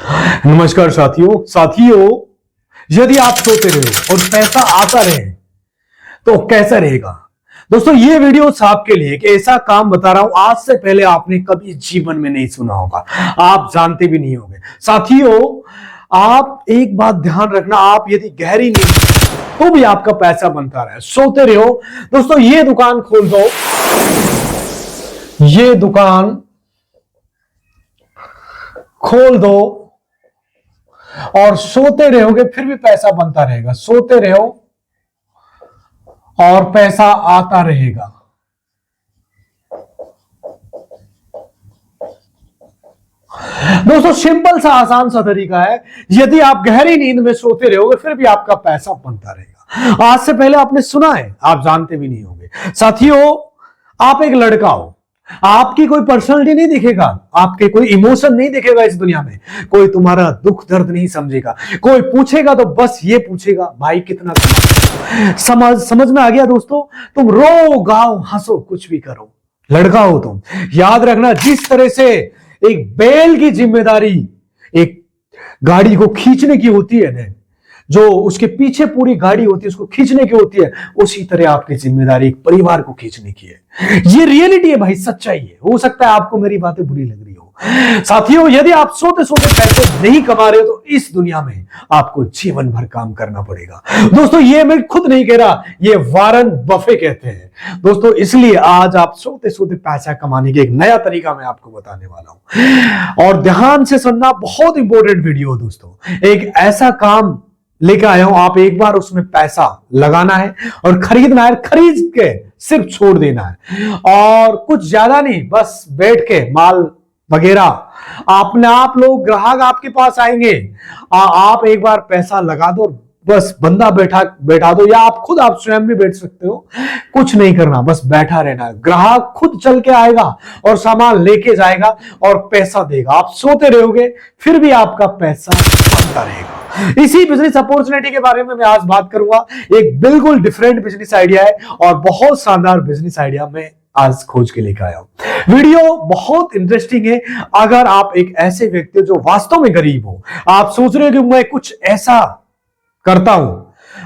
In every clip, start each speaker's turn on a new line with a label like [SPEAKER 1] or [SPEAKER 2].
[SPEAKER 1] नमस्कार साथियों, यदि आप सोते रहे और पैसा आता रहे तो कैसा रहेगा। दोस्तों, ये वीडियो आपके लिए एक ऐसा काम बता रहा हूं आज से पहले आपने कभी जीवन में नहीं सुना होगा, आप जानते भी नहीं होंगे। साथियों, आप एक बात ध्यान रखना, आप यदि गहरी नींद तो भी आपका पैसा बनता रहे, सोते रहो। दोस्तों, ये दुकान खोल दो, ये दुकान खोल दो और सोते रहोगे फिर भी पैसा बनता रहेगा। सोते रहो और पैसा आता रहेगा। दोस्तों, सिंपल सा आसान सा तरीका है। यदि आप गहरी नींद में सोते रहोगे फिर भी आपका पैसा बनता रहेगा। आज से पहले आपने सुना है, आप जानते भी नहीं होंगे। साथियों, आप एक लड़का हो, आपकी कोई पर्सनालिटी नहीं दिखेगा, आपके कोई इमोशन नहीं दिखेगा इस दुनिया में, कोई तुम्हारा दुख दर्द नहीं समझेगा। कोई पूछेगा तो बस ये पूछेगा, भाई कितना समझ में आ गया। दोस्तों, तुम रो गाओ हंसो कुछ भी करो, लड़का हो तुम। याद रखना, जिस तरह से एक बैल की जिम्मेदारी एक गाड़ी को खींचने की होती है ना, जो उसके पीछे पूरी गाड़ी होती है उसको खींचने की होती है, उसी तरह आपकी जिम्मेदारी एक परिवार को खींचने की है। ये रियलिटी है भाई, सच्चाई है। हो सकता है आपको मेरी बातें बुरी लग रही हो। साथियों, यदि आप सोते सोते पैसे नहीं कमा रहे हो तो इस दुनिया में आपको जीवन भर काम करना पड़ेगा। दोस्तों, ये मैं खुद नहीं कह रहा, ये वारन बफे कहते हैं। दोस्तों, इसलिए आज आप सोते सोते पैसा कमाने के एक नया तरीका मैं आपको बताने वाला हूं, और ध्यान से सुनना, बहुत इंपॉर्टेंट वीडियो। दोस्तों, एक ऐसा काम लेकर आया हूं, आप एक बार उसमें पैसा लगाना है और खरीदना है, खरीद के सिर्फ छोड़ देना है, और कुछ ज्यादा नहीं, बस बैठ के माल वगैरह अपने आप लोग ग्राहक आपके पास आएंगे। आप एक बार पैसा लगा दो, बस बंदा बैठा दो, या आप स्वयं भी बैठ सकते हो। कुछ नहीं करना, बस बैठा रहना है। ग्राहक खुद चल के आएगा और सामान लेके जाएगा और पैसा देगा। आप सोते रहोगे फिर भी आपका पैसा बनता रहेगा। इसी बिजनेस अपॉर्चुनिटी के बारे में मैं आज बात करूंगा। एक बिल्कुल डिफरेंट बिजनेस आइडिया है और बहुत शानदार बिजनेस आइडिया मैं आज खोज के लेकर आया हूं। वीडियो बहुत इंटरेस्टिंग है। अगर आप एक ऐसे व्यक्ति हो जो वास्तव में गरीब हो, आप सोच रहे हो कि मैं कुछ ऐसा करता हूं,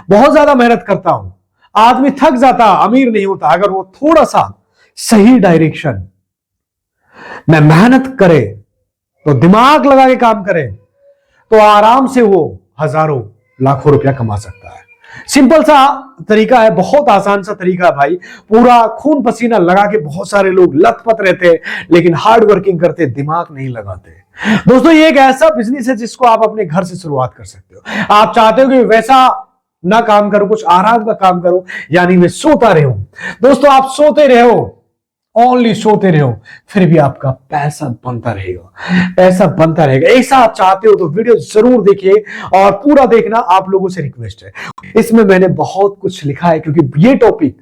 [SPEAKER 1] बहुत ज्यादा मेहनत करता हूं, आदमी थक जाता, अमीर नहीं होता। अगर वो थोड़ा सा सही डायरेक्शन में मेहनत करे, तो दिमाग लगा के काम करे, तो आराम से वो हजारों लाखों रुपया कमा सकता है। सिंपल सा तरीका है, बहुत आसान सा तरीका है भाई। पूरा खून पसीना लगा के बहुत सारे लोग लथपथ रहते हैं, लेकिन हार्ड वर्किंग करते, दिमाग नहीं लगाते। दोस्तों, ये एक ऐसा बिजनेस है जिसको आप अपने घर से शुरुआत कर सकते हो। आप चाहते हो कि वैसा ना काम करो, कुछ आराम का काम करो, यानी मैं सोता रहो। दोस्तों, आप सोते रहो, ओनली सोते रहो, फिर भी आपका पैसा बनता रहेगा, पैसा बनता रहेगा। ऐसा आप चाहते हो तो वीडियो जरूर देखिए, और पूरा देखना आप लोगों से रिक्वेस्ट है। इसमें मैंने बहुत कुछ लिखा है, क्योंकि ये टॉपिक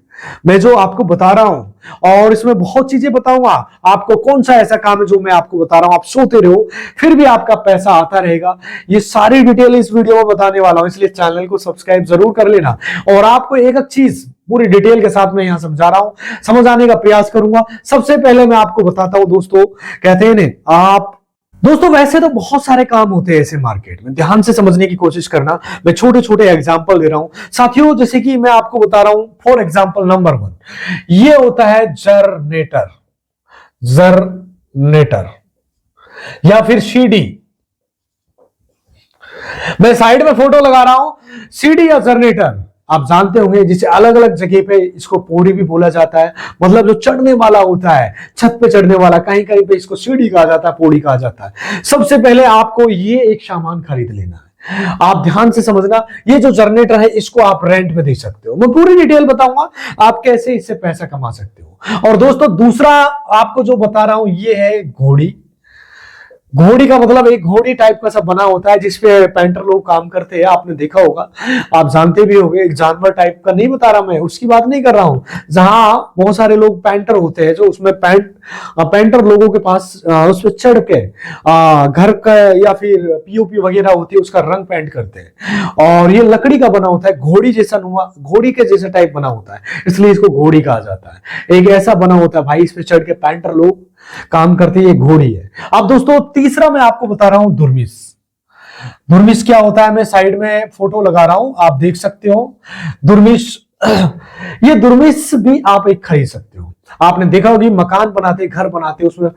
[SPEAKER 1] मैं जो आपको बता रहा हूं, और इसमें बहुत चीजें बताऊंगा आपको। कौन सा ऐसा काम है जो मैं आपको बता रहा हूं, आप सोते रहो फिर भी आपका पैसा आता रहेगा, ये सारी डिटेल इस वीडियो में बताने वाला हूं। इसलिए चैनल को सब्सक्राइब जरूर कर लेना, और आपको एक एक चीज पूरी डिटेल के साथ मैं यहां समझा रहा हूं, समझ आने का प्रयास करूंगा। सबसे पहले मैं आपको बताता हूं, दोस्तों, कहते हैं ना, दोस्तों, वैसे तो बहुत सारे काम होते हैं ऐसे मार्केट में, ध्यान से समझने की कोशिश करना। मैं छोटे छोटे एग्जांपल दे रहा हूं साथियों, जैसे कि मैं आपको बता रहा हूं। फॉर एग्जांपल नंबर 1, ये होता है जनरेटर, या फिर सीडी। मैं साइड में फोटो लगा रहा हूं, सीडी या जनरेटर आप जानते होंगे, जिसे अलग अलग जगह पे इसको पौड़ी भी बोला जाता है। मतलब जो चढ़ने वाला होता है, छत पे चढ़ने वाला, कहीं कहीं पे इसको सीढ़ी कहा जाता है, पौड़ी कहा जाता है। सबसे पहले आपको ये एक सामान खरीद लेना है। आप ध्यान से समझना, ये जो जनरेटर है इसको आप रेंट पे दे सकते हो। मैं पूरी डिटेल बताऊंगा आप कैसे इससे पैसा कमा सकते हो। और दोस्तों, दूसरा आपको जो बता रहा हूं, ये है घोड़ी। घोड़ी का मतलब एक घोड़ी टाइप का सब बना होता है, जिसपे पेंटर लोग काम करते हैं। आपने देखा होगा, आप जानते भी होंगे। एक जानवर टाइप का नहीं बता रहा, मैं उसकी बात नहीं कर रहा हूं। जहां बहुत सारे लोग पेंटर होते हैं, जो उसमें पेंटर लोगों के पास उस पर चढ़ के घर का या फिर पीओपी वगैरह होती है, उसका रंग पेंट करते हैं। और ये लकड़ी का बना होता है, घोड़ी जैसा घोड़ी के जैसा टाइप बना होता है, इसलिए इसको घोड़ी कहा जाता है। एक ऐसा बना होता है भाई, इस पे चढ़ के पेंटर लोग काम करते हैं, ये घोड़ी है। अब दोस्तों, तीसरा मैं आपको बता रहा हूं, दुर्मिस। दुर्मिश क्या होता है, मैं साइड में फोटो लगा रहा हूं, आप देख सकते हो। दुर्मिश ये दुर्मिश भी आप एक खरीद सकते हो। आपने देखा होगी मकान बनाते, घर बनाते, उसमें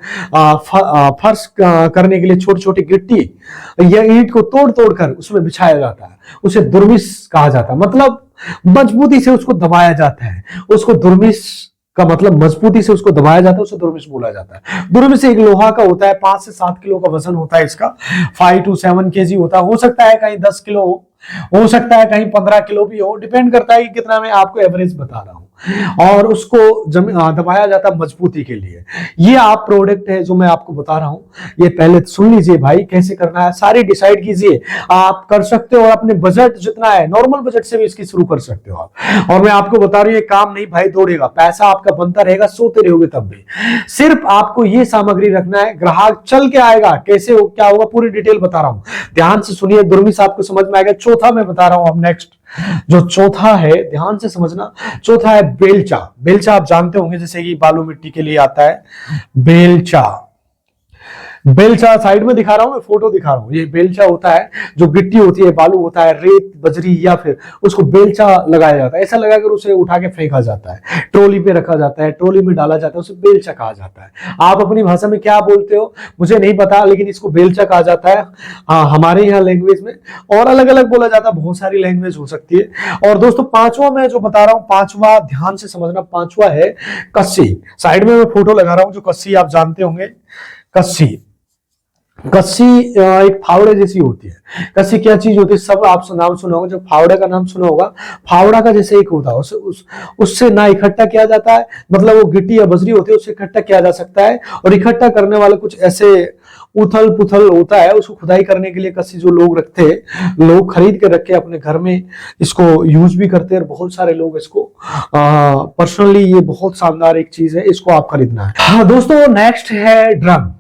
[SPEAKER 1] फर्श करने के लिए छोटी छोटी गिट्टी या ईंट को तोड़ तोड़ कर उसमें बिछाया जाता है, उसे दुर्मिश कहा जाता है। मतलब मजबूती से उसको दबाया जाता है, उसको दुर्मिश का मतलब मजबूती से उसको दबाया जाता है, उसे दुर्मिश बोला जाता है। दुर्मिश एक लोहा का होता है, 5 से 7 किलो का वजन होता है इसका, 5 to 7 केजी होता है। हो सकता है कहीं 10 किलो हो सकता है कहीं 15 किलो भी हो, डिपेंड करता है कि कितना मैं आपको एवरेज बता रहा हूं। और उसको दबाया जाता है मजबूती के लिए। ये आप प्रोडक्ट है जो मैं आपको बता रहा हूं, ये पहले सुन लीजिए भाई, कैसे करना है सारी डिसाइड कीजिए। आप कर सकते हो, और अपने बजट जितना है नॉर्मल बजट से भी इसकी शुरू कर सकते हो आप। और मैं आपको बता रहा हूं, ये काम नहीं भाई दौड़ेगा, पैसा आपका बनता रहेगा, सोते रहोगे तब भी। सिर्फ आपको ये सामग्री रखना है, ग्राहक चल के आएगा, कैसे हो क्या होगा पूरी डिटेल बता रहा हूं, ध्यान से सुनिए। दुर्मिश आपको समझ में आएगा। चौथा मैं बता रहा हूं अब नेक्स्ट, जो चौथा है ध्यान से समझना, चौथा है बेलचा। बेलचा आप जानते होंगे, जैसे कि बालू मिट्टी के लिए आता है बेलचा। बेलचा साइड में दिखा रहा हूं, मैं फोटो दिखा रहा हूं। ये बेलचा होता है, जो गिट्टी होती है, बालू होता है, रेत बजरी, या फिर उसको बेलचा लगाया जाता है। ऐसा लगाकर उसे उठा के फेंका जाता है, ट्रॉली पे रखा जाता है, ट्रॉली में डाला जाता है, उसे बेलचा कहा जाता है। आप अपनी भाषा में क्या बोलते हो मुझे नहीं पता, लेकिन इसको बेलचा कहा जाता है हमारे यहाँ लैंग्वेज में, और अलग अलग बोला जाता है, बहुत सारी लैंग्वेज हो सकती है। और दोस्तों पांचवा मैं जो बता रहा हूं, पांचवा ध्यान से समझना, पांचवा है कस्सी। साइड में मैं फोटो लगा रहा हूं, जो कस्सी आप जानते होंगे। कस्सी, कस्सी एक फावड़े जैसी होती है। कस्सी क्या चीज होती है, सब आप नाम सुना होगा, जब फावड़े का नाम सुना होगा, फावड़ा का जैसे एक होता है, उससे ना इकट्ठा किया जाता है, मतलब वो गिट्टी या बजरी होती है, उससे इकट्ठा किया जा सकता है। और इकट्ठा करने वाले कुछ ऐसे उथल पुथल होता है, उसको खुदाई करने के लिए कस्सी जो लोग रखते हैं, लोग खरीद के रख के अपने घर में इसको यूज भी करते हैं, और बहुत सारे लोग इसको पर्सनली, ये बहुत शानदार एक चीज है, इसको आप खरीदना है। हाँ दोस्तों, नेक्स्ट है ड्रम।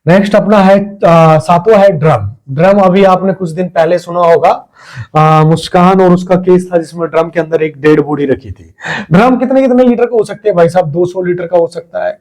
[SPEAKER 1] नेक्स्ट अपना है सातवां है ड्रम। ड्रम अभी आपने कुछ दिन पहले सुना होगा, मुस्कान और उसका केस था, जिसमें ड्रम के अंदर एक डेड बॉडी रखी थी। ड्रम कितने कितने लीटर का हो सकते हैं भाई साहब? 200 लीटर का हो सकता है,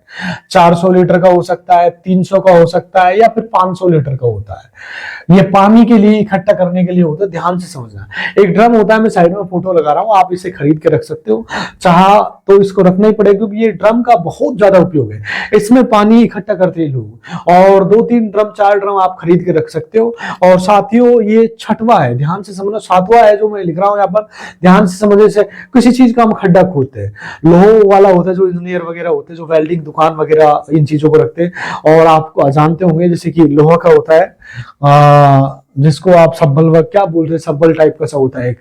[SPEAKER 1] 400 लीटर का हो सकता है, 300 का हो सकता है, या फिर 500 लीटर का होता है। ये पानी के लिए इकट्ठा करने के लिए होता है, ध्यान से समझना। एक ड्रम होता है, मैं साइड में फोटो लगा रहा हूं, आप इसे खरीद के रख सकते हो, चाह तो इसको रखना ही पड़ेगा, क्योंकि ये ड्रम का बहुत ज्यादा उपयोग है। इसमें पानी इकट्ठा करते हैं लोग, और 2-3 ड्रम 4 ड्रम आप खरीद के रख सकते हो। और साथियों ये छठवा है, ध्यान से समझना, सातवां है जो मैं लिख रहा हूं यहाँ पर, ध्यान से समझने से। किसी चीज का हम खड्डा खोदते हैं, लोहो वाला होता है, जो इंजीनियर वगैरह होते हैं, जो वेल्डिंग दुकान वगैरह इन चीजों को रखते हैं। और आप जानते होंगे जैसे कि लोहा का होता है, जिसको आप सब्बल वर्क क्या बोलते हैं, सब्बल टाइप का सा होता है एक,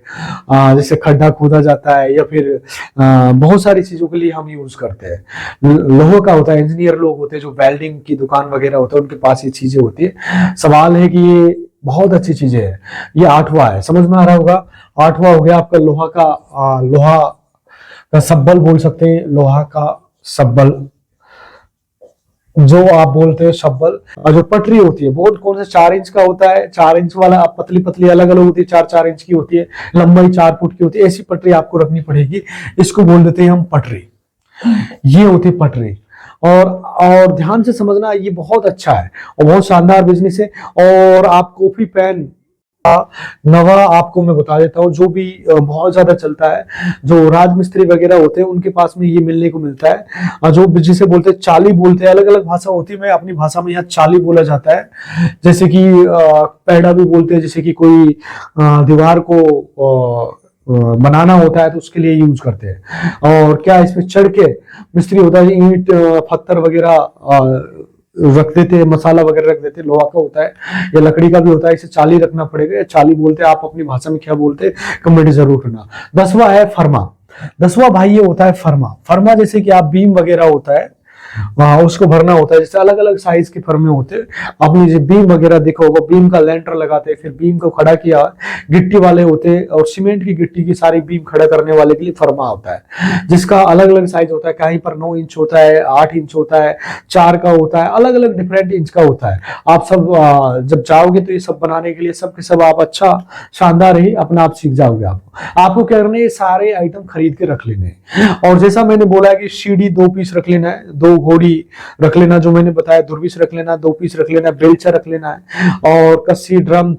[SPEAKER 1] जैसे खड्डा खोदा जाता है, या फिर बहुत सारी चीजों के लिए हम यूज करते हैं। लोहे का होता है, इंजीनियर लोग होते हैं, जो वेल्डिंग की दुकान वगैरह होता है, उनके पास ये चीजें होती है। सवाल है कि ये बहुत अच्छी चीजें है। ये 8वां है, समझ में आ रहा होगा। 8वां हो गया आपका लोहा का सब्बल बोल सकते हैं, लोहा का सब्बल जो आप बोलते हैं सब्बल। और जो पटरी होती है, बहुत कौन से 4 इंच का होता है, 4 इंच वाला, पतली पतली अलग अलग होती है, 4-4 इंच की होती है, लंबाई 4 फुट की होती है, ऐसी पटरी आपको रखनी पड़ेगी। इसको बोल देते हैं हम पटरी, ये होती है पटरी। और ध्यान से समझना, ये बहुत अच्छा है और बहुत शानदार बिजनेस है। और आप कॉफी पेन नवा आपको मैं बता देता हूँ, जो भी बहुत ज्यादा चलता है, जो राजमिस्त्री वगैरह होते हैं उनके पास में ये मिलने को मिलता है, जो जिसे बोलते हैं चाली बोलते हैं, अलग अलग भाषा होती है। मैं अपनी भाषा में यहाँ चाली बोला जाता है, जैसे कि पैडा भी बोलते हैं, जैसे कि कोई दीवार को बनाना होता है तो उसके लिए यूज करते हैं। और क्या इसमें चढ़ के मिस्त्री होता है, ईंट पत्थर वगैरह रख देते हैं, मसाला वगैरह रख देते हैं, लोहा का होता है या लकड़ी का भी होता है, इसे चाली रखना पड़ेगा, चाली बोलते हैं। आप अपनी भाषा में क्या बोलते हैं कमेंट जरूर करना। 10वां है फर्मा। 10वां भाई ये होता है फर्मा। फर्मा जैसे कि आप बीम वगैरह होता है, उसको भरना होता है, जैसे अलग अलग साइज के फर्मे होते हैं। आपने जो बीम वगैरह देखा होगा, बीम का लेंटर लगाते हैं, फिर बीम को खड़ा किया, गिट्टी वाले होते हैं, और सीमेंट की गिट्टी की सारी बीम खड़ा करने वाले के लिए फर्मा होता है, जिसका अलग अलग साइज होता है। कहीं पर 9 इंच होता है, 8 इंच होता है, 4 का होता है, अलग अलग डिफरेंट इंच का होता है। आप सब जब जाओगे तो ये सब बनाने के लिए सब के सब आप अच्छा शानदार ही अपना आप सीख जाओगे। आपको क्या करना है, ये सारे आइटम खरीद के रख लेने हैं। और जैसा मैंने बोला है कि सीढ़ी 2 पीस रख लेना है, 2 घोड़ी रख लेना, जो मैंने बताया, दुर्बिश रख लेना, 2 पीस रख लेना, बेलचा रख लेना है, और कस्सी, ड्रम,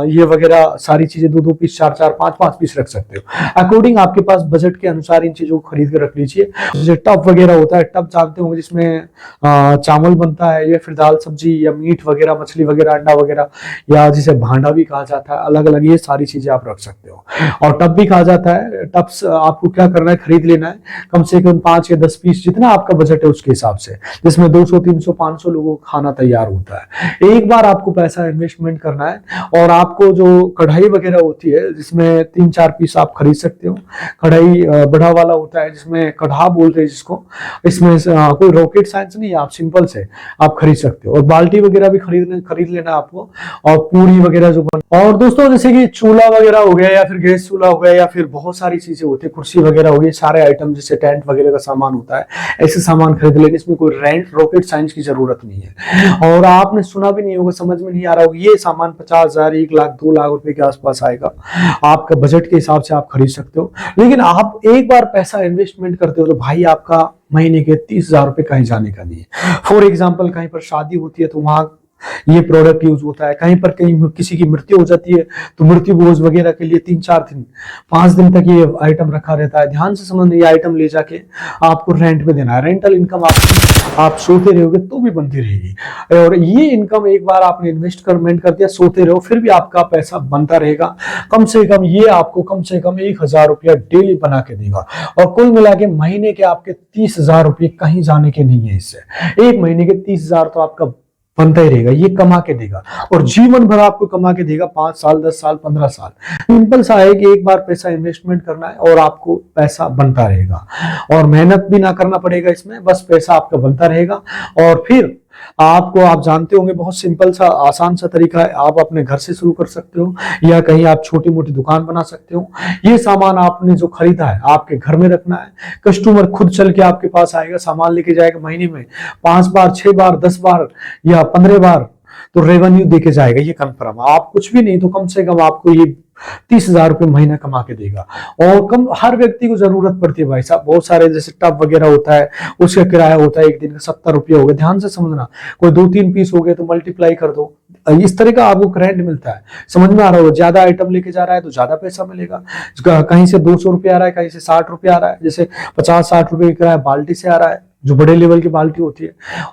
[SPEAKER 1] ये वगैरह सारी चीजें 2-2 पीस, 4-4, 5-5 पीस रख सकते हो। अकॉर्डिंग आपके पास बजट के अनुसार इन चीजों को खरीद कर रख लीजिए। जैसे टब वगैरह होता है, टब जानते होंगे, जिसमें चावल बनता है या फिर दाल सब्जी या मीट वगैरह, मछली वगैरह, अंडा वगैरह, या जिसे भांडा भी कहा जाता है, अलग अलग ये सारी चीजें आप रख सकते हो। और टब भी कहा जाता है। टब आपको क्या करना है, खरीद लेना है कम से कम 5 या 10 पीस, जितना आपका बजट है उसके हिसाब से, जिसमें 200, 300, 500 लोगों का खाना तैयार होता है। एक बार आपको पैसा इन्वेस्टमेंट करना है। और आपको जो कढ़ाई वगैरह होती है, जिसमें 3-4 पीस आप खरीद सकते हो। कढ़ाई बड़ा वाला होता है, जिसमें कढ़ा बोलते हैं जिसको, इसमें कोई रॉकेट साइंस नहीं है, आप सिंपल से आप खरीद सकते हो। और बाल्टी वगैरह भी खरीद लेना आपको, और पूरी वगैरह जो और दोस्तों, जैसे कि चूल्हा वगैरह हो गया, या फिर गैस चूल्हा हो गया, या फिर बहुत सारी चीजें होती है, कुर्सी वगैरह हो गई, सारे आइटम, जैसे टेंट वगैरह का सामान होता है, ऐसे सामान खरीद लेने। इसमें कोई रॉकेट साइंस की जरूरत नहीं है। और आपने सुना भी नहीं होगा, समझ में नहीं आ रहा होगा, ये सामान 50,000, 1 लाख, 2 लाख रुपए के आसपास आएगा। आपका बजट के हिसाब से आप खरीद सकते हो। लेकिन आप एक बार पैसा इन्वेस्टमेंट करते हो तो भाई आपका महीने के 30,000 रुपए कहीं जाने का नहीं है। फॉर एग्जाम्पल, कहीं पर शादी होती है तो वहां ये प्रोडक्ट यूज होता है। कहीं किसी की मृत्यु हो जाती है तो मृत्यु भोज वगैरह के लिए 3-4 दिन, 5 दिन तक ये आइटम रखा रहता है। ध्यान से समझना, ये आइटम ले जाके आपको रेंट पे देना है। रेंटल इनकम आप सोते रहोगे तो भी बनती रहेगी। और ये इनकम एक बार आपने इन्वेस्टमेंट कर दिया, सोते रहो, फिर भी आपका पैसा बनता रहेगा। कम से कम ये आपको कम से कम 1,000 रुपया डेली बना के देगा। और कुल मिला के महीने के आपके 30,000 रुपये कहीं जाने के नहीं है। इससे एक महीने के 30,000 तो आपका बनता ही रहेगा, ये कमा के देगा। और जीवन भर आपको कमा के देगा, 5 साल, 10 साल, 15 साल। सिंपल सा है कि एक बार पैसा इन्वेस्टमेंट करना है और आपको पैसा बनता रहेगा। और मेहनत भी ना करना पड़ेगा इसमें, बस पैसा आपका बनता रहेगा। और फिर आपको, आप जानते होंगे, बहुत सिंपल सा, आसान सा तरीका है। आप अपने घर से शुरू कर सकते हो, या कहीं आप छोटी मोटी दुकान बना सकते हो। ये सामान आपने जो खरीदा है आपके घर में रखना है। कस्टमर खुद चल के आपके पास आएगा, सामान लेके जाएगा, महीने में 5 बार, 6 बार, 10 बार या 15 बार तो रेवेन्यू देके जाएगा, ये कंफर्म। आप कुछ भी नहीं तो कम से कम आपको ये 30,000 रुपये महीना कमा के देगा। और कम, हर व्यक्ति को जरूरत पड़ती है भाई साहब। बहुत सारे जैसे टब वगैरह होता है, उसका किराया होता है एक दिन का 70 रुपये हो गए। ध्यान से समझना, कोई 2-3 पीस हो गए तो मल्टीप्लाई कर दो। इस तरह का आपको रेंट मिलता है। समझ में आ रहा होगा, ज्यादा आइटम लेके जा रहा है तो ज्यादा पैसा मिलेगा। कहीं से 200 रुपये आ रहा है, कहीं से 60 रुपये आ रहा है। जैसे 50-60 रुपये किराया बाल्टी से आ रहा है, जो बड़े लेवल की बाल्टी होती है।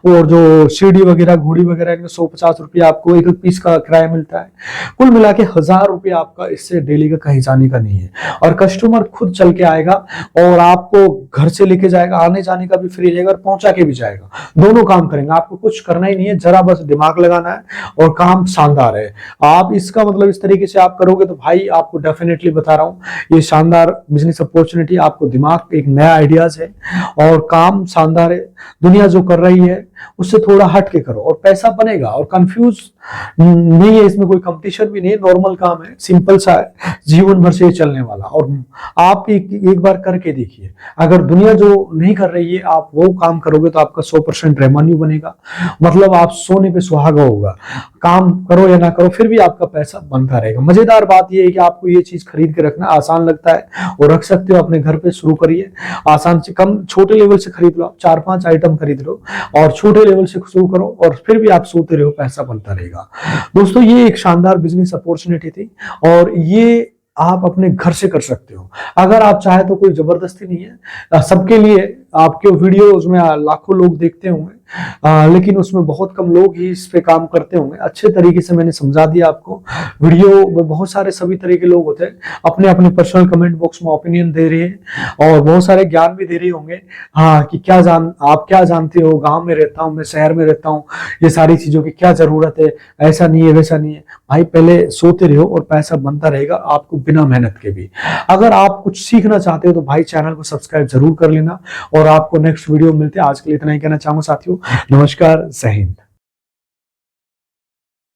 [SPEAKER 1] और जो सीढ़ी वगैरह, घोड़ी वगैरह, इनमें 100-50 रुपये आपको एक पीस का किराया मिलता है। कुल मिला के 1,000 रुपये आपका इससे डेली का कहीं जाने का नहीं है। और कस्टमर खुद चल के आएगा और आपको घर से लेके जाएगा, आने जाने का भी फ्री रहेगा और पहुंचा के भी जाएगा। दोनों काम करेंगे, आपको कुछ करना ही नहीं है, जरा बस दिमाग लगाना है और काम शानदार है। आप इसका मतलब इस तरीके से आप करोगे तो भाई आपको डेफिनेटली बता रहा हूं, ये शानदार बिजनेस अपॉर्चुनिटी, आपको दिमाग, एक नया आइडियाज है और काम शानदार है। दुनिया जो कर रही है उससे थोड़ा हट के करो और पैसा बनेगा। और कंफ्यूज नहीं है, इसमें कोई कंपटीशन भी नहीं है, नॉर्मल काम है, सिंपल सा है, जीवन भर से चलने वाला। और आप एक बार करके देखिए, अगर दुनिया जो नहीं कर रही है आप वो काम करोगे तो आपका 100% रेवेन्यू बनेगा। मतलब आप सोने पे सुहागा होगा, काम करो या ना करो फिर भी आपका पैसा बनता रहेगा। मजेदार बात यह है कि आपको ये चीज खरीद के रखना आसान लगता है और रख सकते हो, अपने घर पे शुरू करिए। आसान से कम, छोटे लेवल से खरीद लो, 4-5 आइटम खरीद लो और छोटे लेवल से शुरू करो और फिर भी आप सोते रहो, पैसा बनता रहेगा। दोस्तों, ये एक शानदार बिजनेस अपॉर्चुनिटी थी और ये आप अपने घर से कर सकते हो। अगर आप चाहे तो कोई जबरदस्ती नहीं है, सबके लिए। आपके वीडियोज में लाखों लोग देखते होंगे, लेकिन उसमें बहुत कम लोग ही इस पे काम करते होंगे। अच्छे तरीके से मैंने समझा दिया आपको। वीडियो में बहुत सारे सभी तरह के लोग होते हैं, अपने अपने पर्सनल कमेंट बॉक्स में ओपिनियन दे रहे हैं और बहुत सारे ज्ञान भी दे रहे होंगे। हाँ, कि आप क्या जानते हो, गांव में रहता हूँ, मैं शहर में रहता हूँ, ये सारी चीजों की क्या जरूरत है, ऐसा नहीं है, वैसा नहीं है। भाई पहले सोते रहो और पैसा बनता रहेगा आपको बिना मेहनत के भी। अगर आप कुछ सीखना चाहते हो तो भाई चैनल को सब्सक्राइब जरूर कर लेना और आपको नेक्स्ट वीडियो मिलते हैं। आज के लिए इतना ही कहना चाहूंगा साथियों। नमस्कार, जय हिंद।